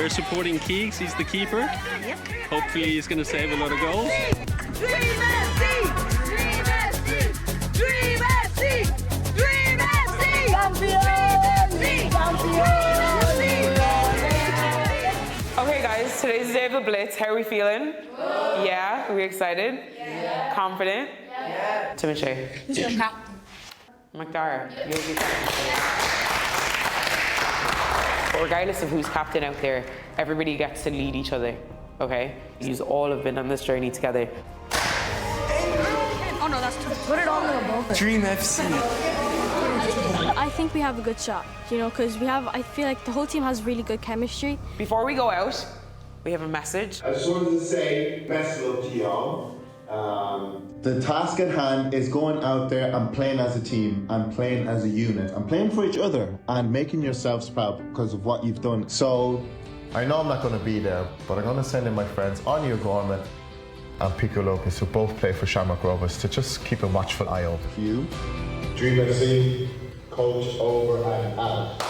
We're supporting Keegs, he's the keeper. Yep. Hopefully he's going to save a lot of goals. Dream FC! Dream FC! Dream FC! Dream FC! Champion! Champion! Okay guys, today's the day of the Blitz. How are we feeling? Yeah? Are we excited? Yeah. Confident? Yeah. Timothy. Who's your captain? McDara, you'll be captain. But regardless of who's captain out there, everybody gets to lead each other, okay? You all have been on this journey together. Oh no, that's too. Put it on the above. Dream FC. I think we have a good shot, you know, because I feel like the whole team has really good chemistry. Before we go out, we have a message. I just wanted to say best of luck to y'all. The task at hand is going out there and playing as a team and playing as a unit and playing for each other and making yourselves proud because of what you've done. So I know I'm not going to be there, but I'm going to send in my friends Anya Gorman and Pico Lopez, who both play for Shamrock Rovers, to just keep a watchful eye open. you. Dream FC, coach over and out.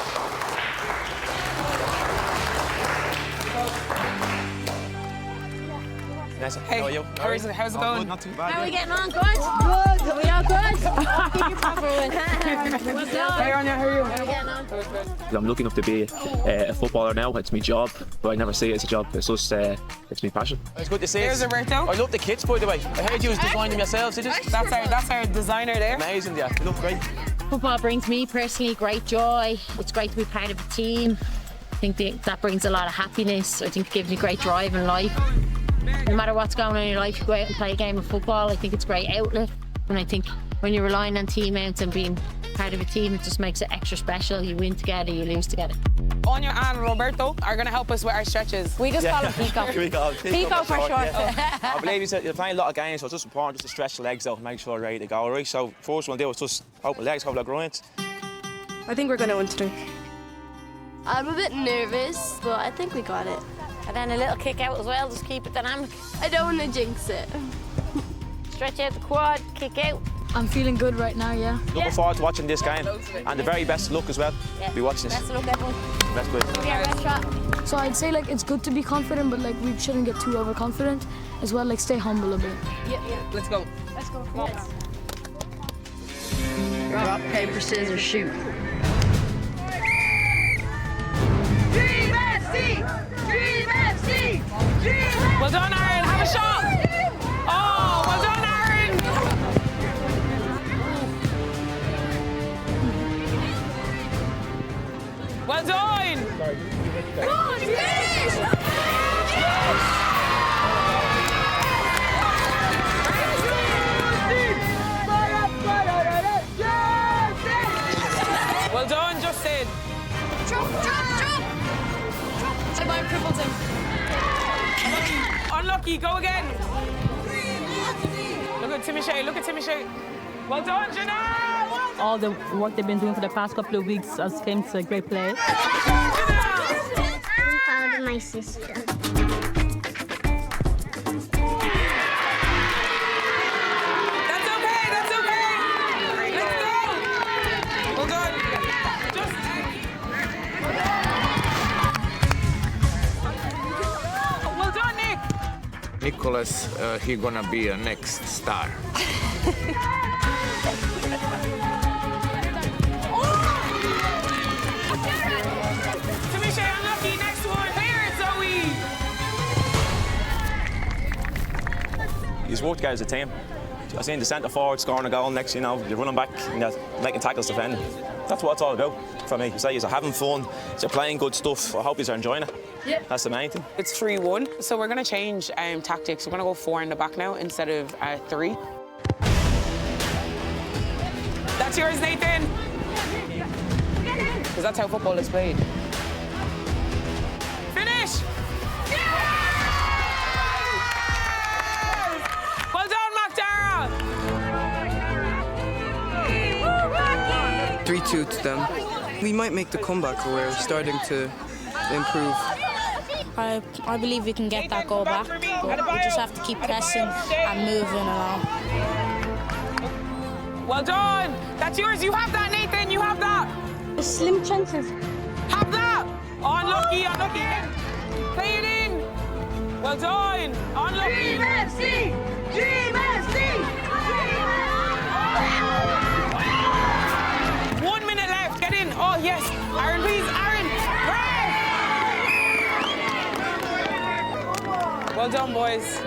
Hey, how's it going? Good, not too bad. How are we getting on, guys? Good. We are good. Keep your proper one. Hey, Anya, how are you? How are we getting on? I'm lucky enough to be a footballer now. It's my job, but I never see it as a job. It's just it's my passion. It's good to see. Here's Roberto. I love the kits, by the way. I heard you was designing them yourselves, did you? That's our designer there. Amazing, yeah. They look great. Football brings me personally great joy. It's great to be part of a team. I think that brings a lot of happiness. I think it gives me great drive in life. No matter what's going on in your life, you go out and play a game of football. I think it's a great outlet. And I think when you're relying on teammates and being part of a team, it just makes it extra special. You win together, you lose together. Anya and Roberto are going to help us with our stretches. We just call him Pico. Pico for short. I believe you're playing a lot of games, so it's just important just to stretch the legs out and make sure they're ready to go, right? So first one do is just open legs, hold the groins. I think we're going to win today. I'm a bit nervous, but I think we got it. And then a little kick out as well, just keep it dynamic. I don't want to jinx it. Stretch out the quad, kick out. I'm feeling good right now, yeah. Looking forward to watching this game. And the very best of luck as well. Be watching this. Best of luck, everyone. Best of luck. Yeah, best shot. So I'd say like it's good to be confident, but like we shouldn't get too overconfident as well. Like stay humble a bit. Yeah. Let's go. Let's go. Rock, paper, scissors, shoot. Dream FC! Dream FC! Dream FC! Well done, Aaron. Have a shot. Oh, well done, Aaron. Well done. Oh, finish! Well done, Justin. Jump! I crippled him. Unlucky, go again. Look at Timothy. Well done, Janelle. All the work they've been doing for the past couple of weeks has came to a great play. I'm proud of my sister. That's okay. Let's go. Well done. Well done, Nick. Nicholas, he gonna be a next star. Timothy, unlucky. Next one. Here, Zoe. You work together as a team. I seen the centre forward scoring a goal next, you're running back, making tackles, defending. That's what it's all about for me. You say you're having fun, you're playing good stuff. I hope you're enjoying it. Yeah. That's the main thing. It's 3-1, so we're going to change tactics. We're going to go 4 in the back now instead of 3. That's yours, Nathan. Because that's how football is played. Finish! Well done, McDara! 3-2 to them. We might make the comeback, we're starting to improve. I believe we can get that goal back, but we just have to keep pressing and moving along. Well done! That's yours. You have that, Nathan. You have that. Slim chances. Have that. Oh, unlucky. Well done. Unlucky. Dream FC! Dream FC! 1 minute left. Get in. Oh, yes. Aaron, please. Aaron. Right. Well done, boys.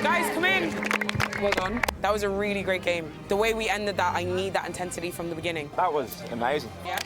Guys, come in. Well done. That was a really great game. The way we ended that, I need that intensity from the beginning. That was amazing. Yeah.